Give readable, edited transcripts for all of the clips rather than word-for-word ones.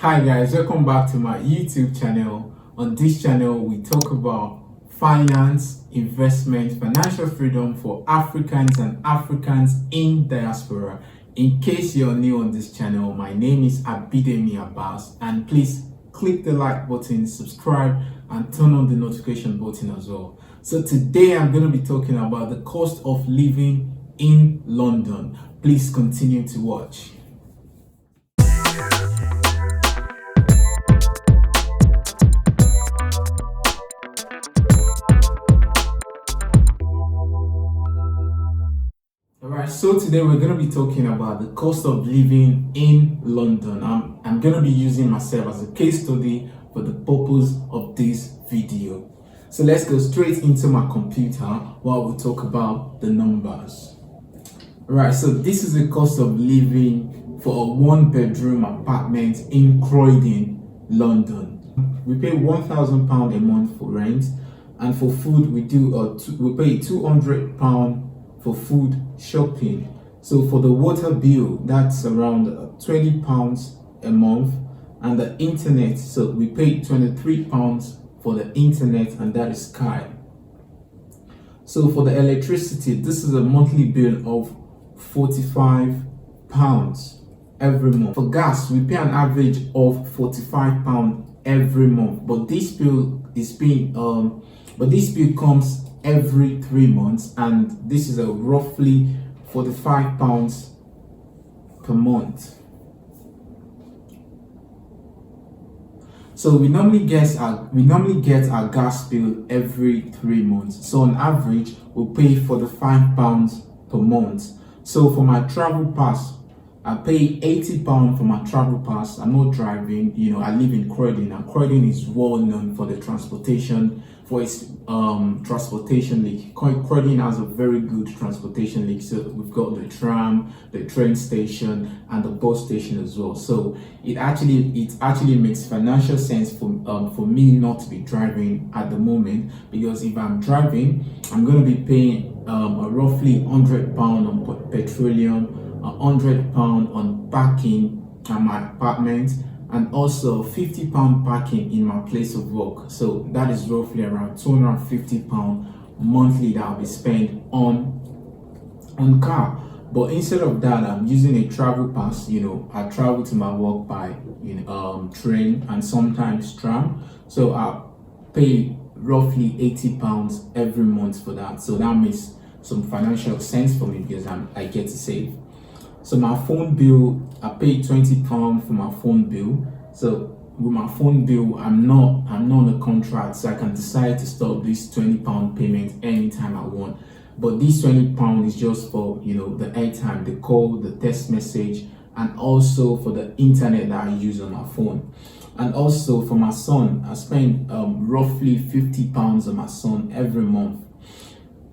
Hi guys, welcome back to my YouTube channel. On this channel, we talk about finance, investment, financial freedom for Africans and Africans in diaspora. In case you're new on this channel, my name is Abidemi Abbas, and please click the like button, subscribe, and turn on the notification button as well. So today I'm going to be talking about the cost of living in London. Please continue to watch. Alright, so today we're going to be talking about the cost of living in London. I'm going to be using myself as a case study for the purpose of this video. So let's go straight into my computer while we talk about the numbers. Alright, so this is the cost of living for a one-bedroom apartment in Croydon, London. We pay £1,000 a month for rent, and for food we pay £200 for food shopping. So for the water bill, that's around £20 a month, and the internet, so we pay £23 for the internet, and that is Sky. So for the electricity, this is a monthly bill of £45 every month. For gas, we pay an average of £45 every month, but this bill comes every 3 months, and this is a roughly £45 per month. So we normally get our gas bill every 3 months. So on average, we'll pay £45 per month. So for my travel pass, I pay £80 for my travel pass. I'm not driving, I live in Croydon, and Croydon is well known for the transportation, for its transportation link. Croydon has a very good transportation link. So we've got the tram, the train station, and the bus station as well. So it actually makes financial sense for me not to be driving at the moment, because if I'm driving, I'm going to be paying roughly £100 on petroleum, £100 on parking at my apartment, and also £50 parking in my place of work. So that is roughly around £250 monthly that I'll be spent on car. But instead of that, I'm using a travel pass. I travel to my work by train and sometimes tram. So I pay roughly £80 every month for that. So that makes some financial sense for me, because I get to save. So my phone bill, I pay £20 for my phone bill. So with my phone bill, I'm not on a contract, so I can decide to stop this £20 payment anytime I want. But this £20 is just for the airtime, the call, the text message, and also for the internet that I use on my phone. And also for my son, I spend roughly £50 on my son every month.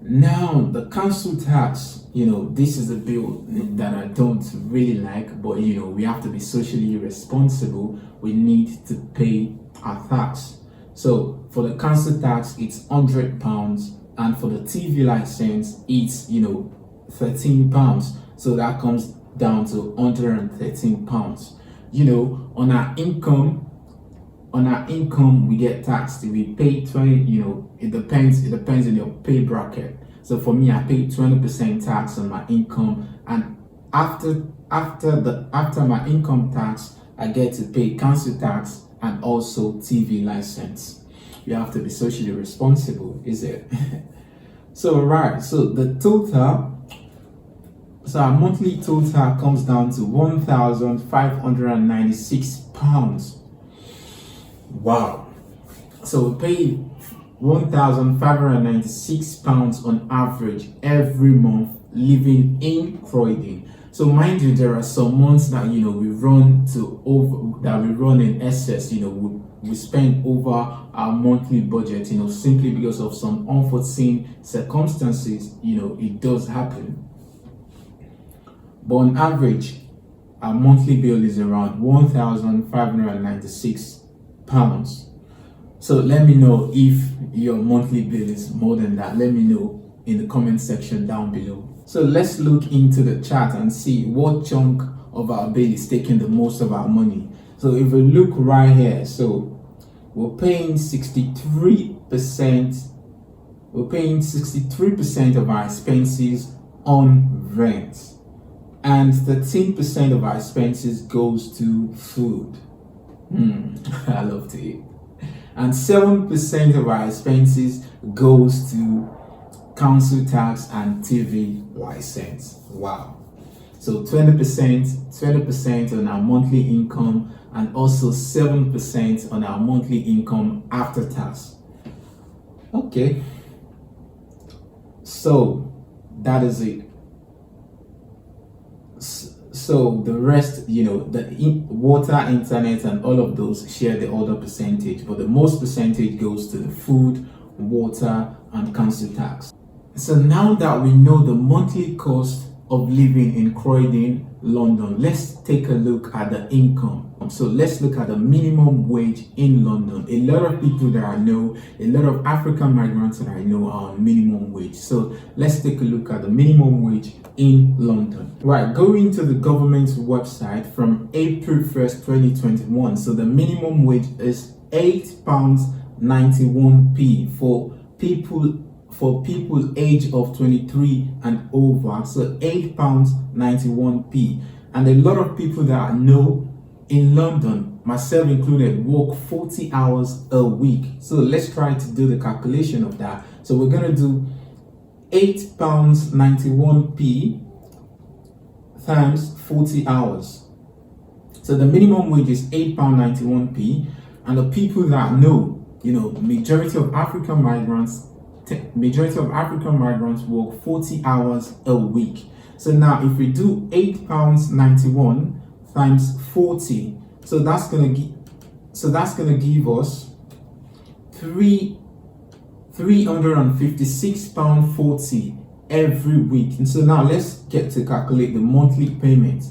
Now the council tax, this is a bill that I don't really like, but we have to be socially responsible. We need to pay our tax. So for the council tax, it's £100, and for the TV license, it's £13. So that comes down to £113. On our income we get taxed. We pay 20, it depends on your pay bracket. So for me, I pay 20% tax on my income, and after my income tax, I get to pay council tax and also TV license. You have to be socially responsible, is it? So our monthly total comes down to £1,596. Wow. So we pay £1,596 on average every month living in Croydon. So mind you, there are some months that we run in excess. We spend over our monthly budget, simply because of some unforeseen circumstances. It does happen. But on average, our monthly bill is around £1,596. So let me know if your monthly bill is more than that. Let me know in the comment section down below. So let's look into the chart and see what chunk of our bill is taking the most of our money. So if we look right here, so we're paying 63%. We're paying 63% of our expenses on rent, and 13% of our expenses goes to food. I love to eat. And 7% of our expenses goes to council tax and TV license. Wow. So 20% on our monthly income, and also 7% on our monthly income after tax. Okay. So that is it. So the rest, the water, internet, and all of those share the other percentage, but the most percentage goes to the food, water, and council tax. So now that we know the monthly cost of living in Croydon, London, let's take a look at the income. So let's look at the minimum wage in London. A lot of people that I know, a lot of African migrants that I know are on minimum wage. So let's take a look at the minimum wage in London. Right, going to the government's website from April 1st, 2021. So the minimum wage is £8.91 for people age of 23 and over. So £8.91. And a lot of people that I know in London, myself included, work 40 hours a week. So let's try to do the calculation of that. So we're going to do £8.91 times 40 hours. So the minimum wage is £8.91. And the people that know, majority of African migrants work 40 hours a week. So now if we do £8.91 times 40, so that's gonna give us £356.40 every week. And so now let's get to calculate the monthly payment.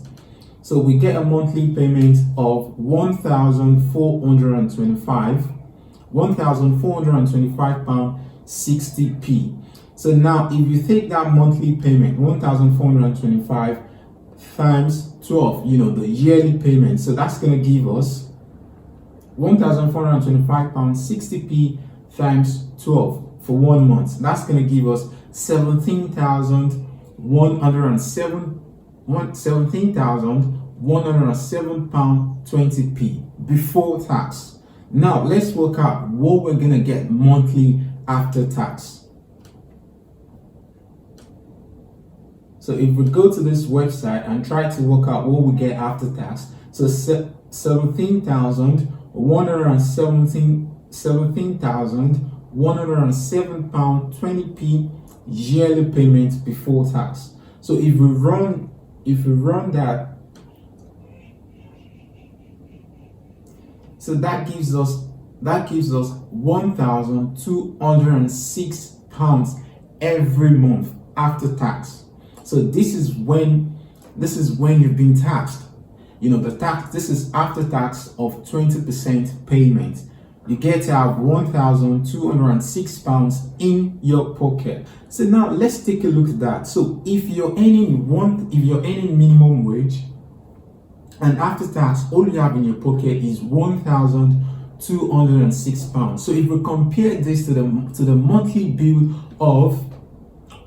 So we get a monthly payment of £1,425.60. So now if you take that monthly payment, 1,425 times 12, the yearly payment, so that's going to give us £1,425.60 times 12 for 1 month. That's going to give us £17,107.20 before tax. Now let's work out what we're going to get monthly after tax. So if we go to this website and try to work out what we get after tax, so £17,107.20 yearly payment before tax. So if we run that, so that gives us £1,206 every month after tax. So this is when you've been taxed. The tax, this is after tax of 20% payment. You get to have £1,206 in your pocket. So now let's take a look at that. So if you're earning minimum wage, and after tax, all you have in your pocket is £1,206. So if we compare this to the monthly bill of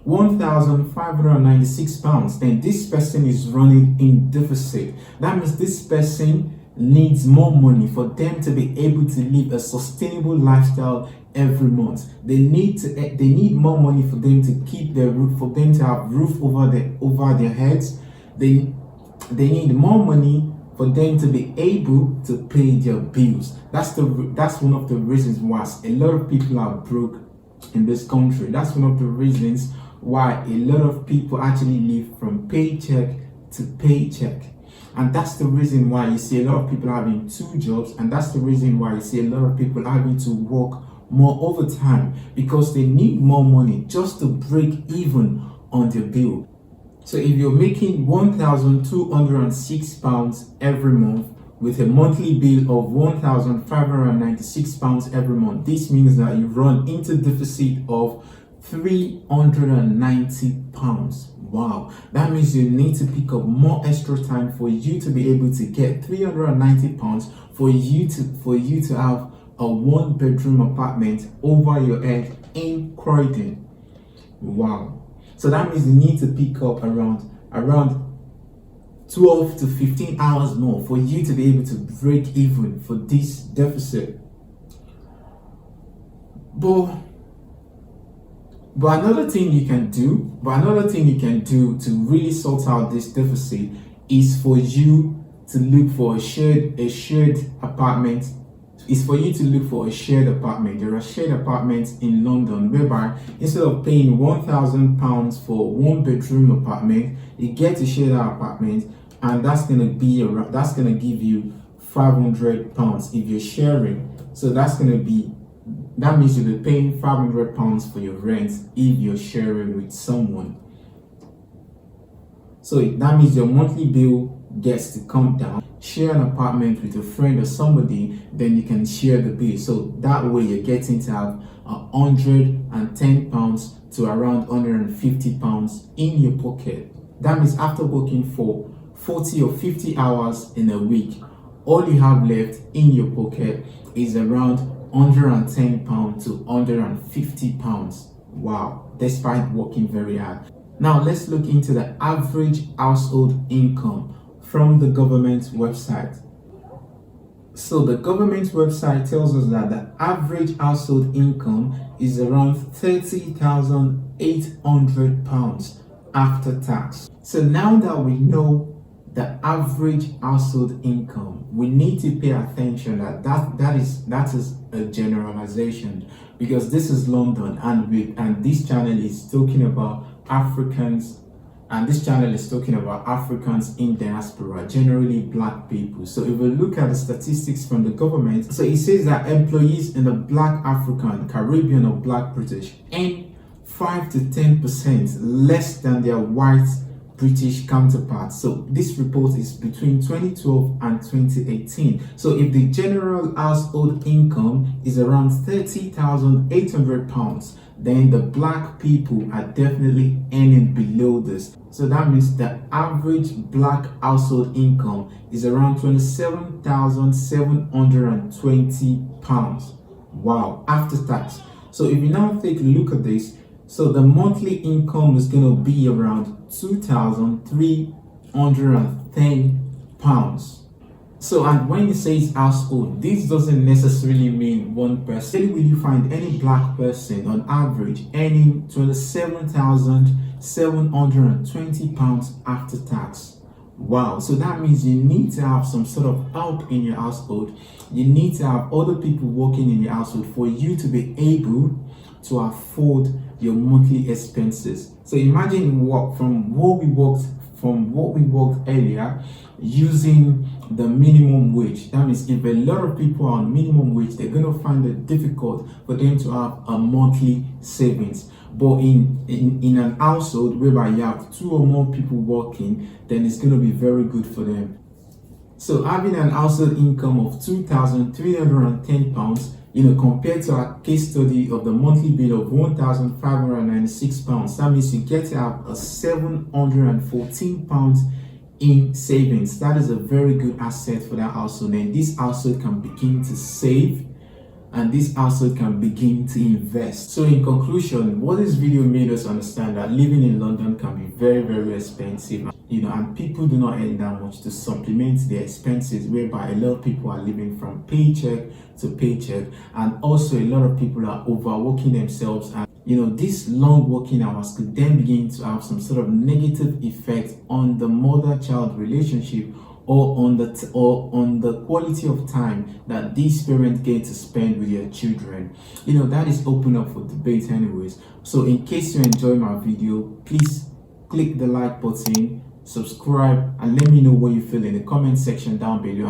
£1,596, then this person is running in deficit. That means this person needs more money for them to be able to live a sustainable lifestyle every month. They need more money for them to keep their roof, for them to have roof over their heads. They need more money for them to be able to pay their bills. That's one of the reasons why a lot of people are broke in this country. That's one of the reasons why a lot of people actually live from paycheck to paycheck. And that's the reason why you see a lot of people having 2 jobs, and that's the reason why you see a lot of people having to work more overtime, because they need more money just to break even on their bill. So if you're making £1,206 every month with a monthly bill of £1,596 every month, this means that you run into deficit of £390. Wow, that means you need to pick up more extra time for you to be able to get £390 for you to have a 1-bedroom apartment over your head in Croydon. Wow. So that means you need to pick up around 12 to 15 hours more for you to be able to break even for this deficit. But another thing you can do to really sort out this deficit is for you to look for a shared apartment. There are shared apartments in London whereby instead of paying £1,000 for 1-bedroom apartment, you get to share that apartment, and that's gonna give you £500 if you're sharing. So that means you'll be paying £500 for your rent if you're sharing with someone. So that means your monthly bill gets to come down. Share an apartment with a friend or somebody, then you can share the bill. So that way you're getting to have £110 to around £150 in your pocket. That means after working for 40 or 50 hours in a week, all you have left in your pocket is around £110 to £150. Wow, despite working very hard. Now let's look into the average household income from the government website. So the government website tells us that the average household income is around £30,800 after tax. So now that we know the average household income, we need to pay attention that is a generalization, because this is London and this channel is talking about Africans, and this channel is talking about Africans in diaspora, generally black people. So if we look at the statistics from the government, so it says that employees in the black African, Caribbean or black British earn 5 to 10% less than their white British counterparts. So this report is between 2012 and 2018. So if the general household income is around £30,800, then the black people are definitely earning below this. So that means the average black household income is around £27,720. Wow, after tax. So if you now take a look at this, so the monthly income is going to be around £2,310. So, and when it says household, this doesn't necessarily mean one person. Will you find any black person on average earning £27,720 after tax? Wow, so that means you need to have some sort of help in your household. You need to have other people working in your household for you to be able to afford your monthly expenses. So imagine from what we worked earlier, using the minimum wage. That means if a lot of people are on minimum wage, they're going to find it difficult for them to have a monthly savings. But in an household whereby you have 2 or more people working, then it's going to be very good for them. So having an household income of £2,310, compared to our case study of the monthly bill of £1,596, that means you get to have a £714 in savings. That is a very good asset for that household, and this household can begin to save, and this household can begin to invest. So in conclusion, what this video made us understand that living in London can be very, very expensive, and people do not earn that much to supplement their expenses, whereby a lot of people are living from paycheck to paycheck, and also a lot of people are overworking themselves, and these long working hours could then begin to have some sort of negative effect on the mother-child relationship, or on the quality of time that these parents get to spend with their children. That is open up for debate anyways. So in case you enjoy my video, please click the like button, subscribe, and let me know what you feel in the comment section down below.